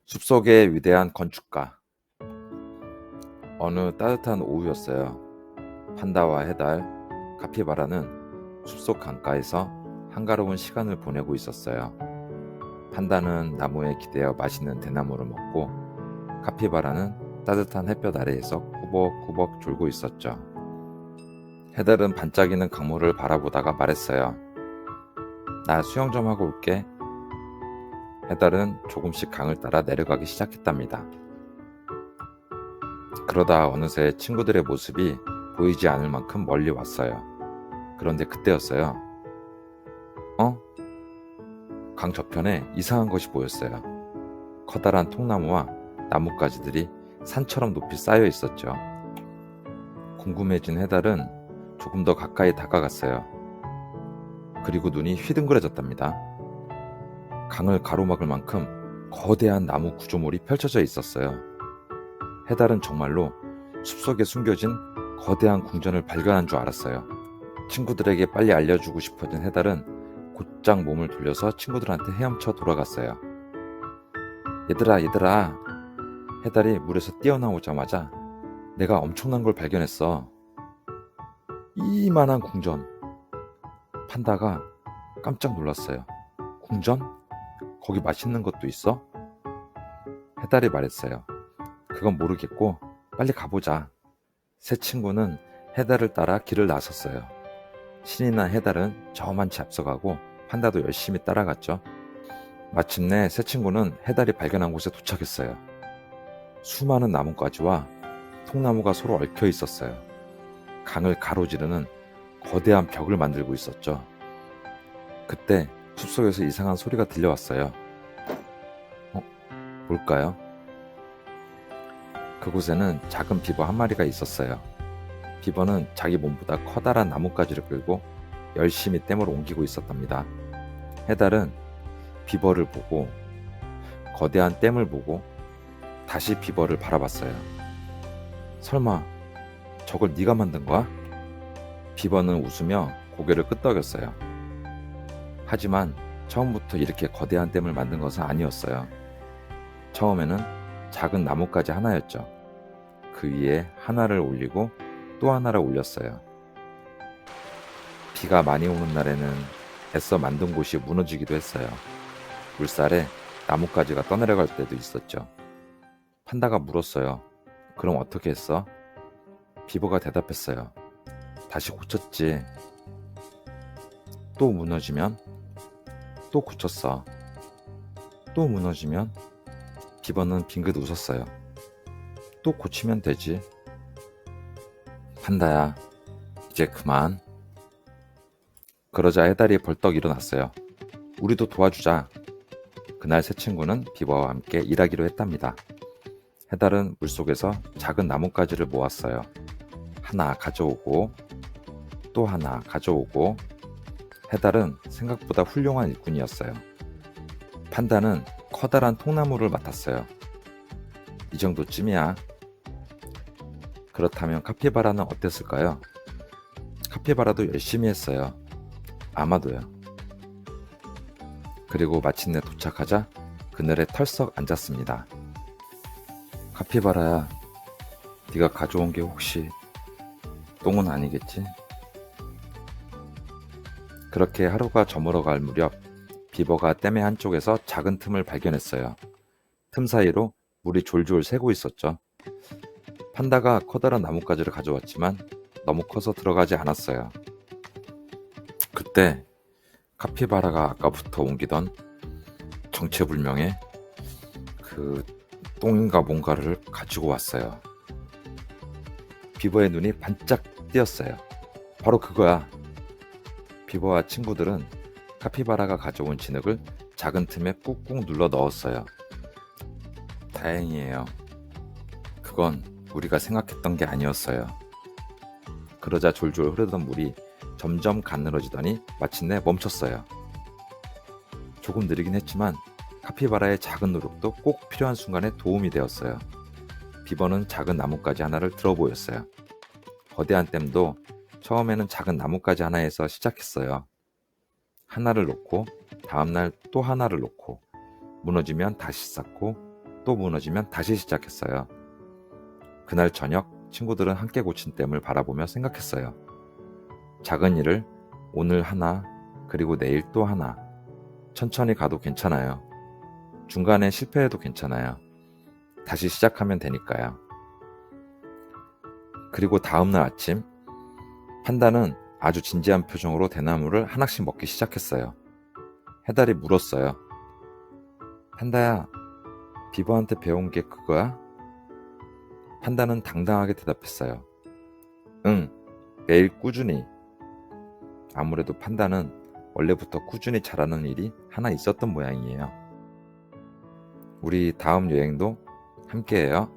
숲속의 위대한 건축가. 어느 따뜻한 오후였어요. 판다와 해달, 카피바라는 숲속 강가에서 한가로운 시간을 보내고 있었어요. 판다는 나무에 기대어 맛있는 대나무를 먹고, 카피바라는 따뜻한 햇볕 아래에서 꾸벅꾸벅 졸고 있었죠. 해달은 반짝이는 강물을 바라보다가 말했어요. 나 수영 좀 하고 올게. 해달은 조금씩 강을 따라 내려가기 시작했답니다. 그러다 어느새 친구들의 모습이 보이지 않을 만큼 멀리 왔어요. 그런데 그때였어요. 강 저편에 이상한 것이 보였어요. 커다란 통나무와 나뭇가지들이 산처럼 높이 쌓여 있었죠. 궁금해진 해달은 조금 더 가까이 다가갔어요. 그리고 눈이 휘둥그레졌답니다. 강을 가로막을 만큼 거대한 나무 구조물이 펼쳐져 있었어요. 해달은 정말로 숲속에 숨겨진 거대한 궁전을 발견한 줄 알았어요. 친구들에게 빨리 알려주고 싶어진 해달은 곧장 몸을 돌려서 친구들한테 헤엄쳐 돌아갔어요. 얘들아, 해달이 물에서 뛰어나오자마자 내가 엄청난 걸 발견했어. 이만한 궁전. 판다가 깜짝 놀랐어요. 궁전? 거기 맛있는 것도 있어? 해달이 말했어요. 그건 모르겠고 빨리 가보자. 세 친구는 해달을 따라 길을 나섰어요. 신이 난 해달은 저만치 앞서가고 판다도 열심히 따라갔죠. 마침내 세 친구는 해달이 발견한 곳에 도착했어요. 수많은 나뭇가지와 통나무가 서로 얽혀 있었어요. 강을 가로지르는 거대한 벽을 만들고 있었죠. 그때 숲속에서 이상한 소리가 들려왔어요. 뭘까요? 그곳에는 작은 비버 한 마리가 있었어요. 비버는 자기 몸보다 커다란 나뭇가지를 끌고 열심히 댐을 옮기고 있었답니다. 해달은 비버를 보고 거대한 댐을 보고 다시 비버를 바라봤어요. 설마 저걸 네가 만든 거야? 비버는 웃으며 고개를 끄덕였어요. 하지만 처음부터 이렇게 거대한 댐을 만든 것은 아니었어요. 처음에는 작은 나뭇가지 하나였죠. 그 위에 하나를 올리고 또 하나를 올렸어요. 비가 많이 오는 날에는 애써 만든 곳이 무너지기도 했어요. 물살에 나뭇가지가 떠내려갈 때도 있었죠. 판다가 물었어요. 그럼 어떻게 했어? 비버가 대답했어요. 다시 고쳤지. 또 무너지면 또 고쳤어. 또 무너지면 비버는 빙긋 웃었어요. 또 고치면 되지. 판다야, 이제 그만. 그러자 해달이 벌떡 일어났어요. 우리도 도와주자. 그날 세 친구는 비버와 함께 일하기로 했답니다. 해달은 물속에서 작은 나뭇가지를 모았어요. 하나 가져오고 또 하나 가져오고. 해달은 생각보다 훌륭한 일꾼이었어요. 판다는 커다란 통나무를 맡았어요. 이 정도쯤이야. 그렇다면 카피바라는 어땠을까요? 카피바라도 열심히 했어요. 아마도요. 그리고 마침내 도착하자 그늘에 털썩 앉았습니다. 카피바라야, 네가 가져온 게 혹시 똥은 아니겠지? 그렇게 하루가 저물어갈 무렵 비버가 댐의 한쪽에서 작은 틈을 발견했어요. 틈 사이로 물이 졸졸 새고 있었죠. 판다가 커다란 나뭇가지를 가져왔지만 너무 커서 들어가지 않았어요. 그때 카피바라가 아까부터 옮기던 정체불명의 그 똥인가 뭔가를 가지고 왔어요. 비버의 눈이 반짝 띄었어요. 바로 그거야. 비버와 친구들은 카피바라가 가져온 진흙을 작은 틈에 꾹꾹 눌러 넣었어요. 다행이에요. 그건 우리가 생각했던 게 아니었어요. 그러자 졸졸 흐르던 물이 점점 가늘어지더니 마침내 멈췄어요. 조금 느리긴 했지만 카피바라의 작은 노력도 꼭 필요한 순간에 도움이 되었어요. 비버는 작은 나뭇가지 하나를 들어 보였어요. 거대한 댐도 처음에는 작은 나뭇가지 하나에서 시작했어요. 하나를 놓고 다음날 또 하나를 놓고 무너지면 다시 쌓고 또 무너지면 다시 시작했어요. 그날 저녁 친구들은 함께 고친 댐을 바라보며 생각했어요. 작은 일을 오늘 하나, 그리고 내일 또 하나. 천천히 가도 괜찮아요. 중간에 실패해도 괜찮아요. 다시 시작하면 되니까요. 그리고 다음날 아침, 판다는 아주 진지한 표정으로 대나무를 하나씩 먹기 시작했어요. 해달이 물었어요. 판다야, 비버한테 배운 게 그거야? 판다는 당당하게 대답했어요. 응, 매일 꾸준히. 아무래도 판다는 원래부터 꾸준히 잘하는 일이 하나 있었던 모양이에요. 우리 다음 여행도 함께해요.